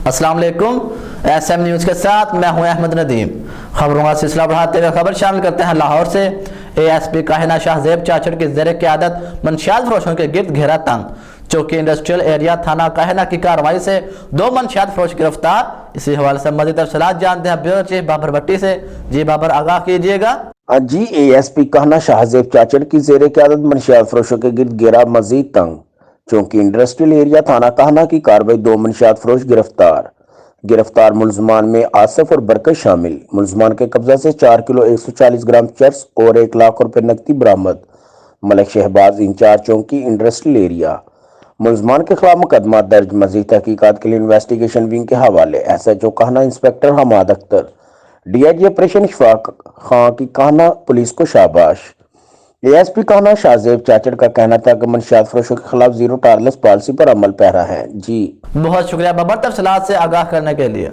अस्सलाम वालेकुम। SM news के साथ मैं हूं अहमद नदीम। खबरों का सिलसिला बढ़ाते हुए खबर शामिल करते हैं लाहौर से। ASP काहिना शाहजेब चाचड़ की ज़ेर क़यादत मंशियात फरोशों के गिर्द घेरा तंग। चौकी इंडस्ट्रियल एरिया थाना काहिना की कार्रवाई से 2 मंशियात फरोश गिरफ्तार। इसी हवाले से मज़ीद तफसीलात जानते हैं ब्यूरो चीफ बाबर भट्टी से। जी बाबर, आगाह कीजिएगा। जी, ASP काहिना शाहजेब चाचड़ की ज़ेर क़यादत मंशियात फरोशों के गिर्द घेरा मजीद तंग। चौकी इंडस्ट्रियल एरिया थाना काहिना की कार्रवाई, 2 मंशियात फरोश गिरफ्तार मुलजमान में आसिफ और बरकत शामिल। मुलजमान के कब्जा से 4 किलो 140 ग्राम चरस और 1 लाख रुपए नकदी बरामद। मलिक शहबाज, इंचार्ज चौकी इंडस्ट्रियल एरिया। मुलजमान के खिलाफ मुकदमा दर्ज। मजीद तहकीकात के लिए इन्वेस्टिगेशन विंग के हवाले। SHO Kahna inspector Hammad Akhtar, DIG operation Ishfaq Khan की काहिना पुलिस को शाबाश। ASP काहिना शाहजेब चाचड़ का कहना था कि मंशियात फरोशों के खिलाफ जीरो टॉलरेंस पॉलिसी पर अमल पैरा है। जी बहुत शुक्रिया बाबर, तफसीलात से आगाह करने के लिए।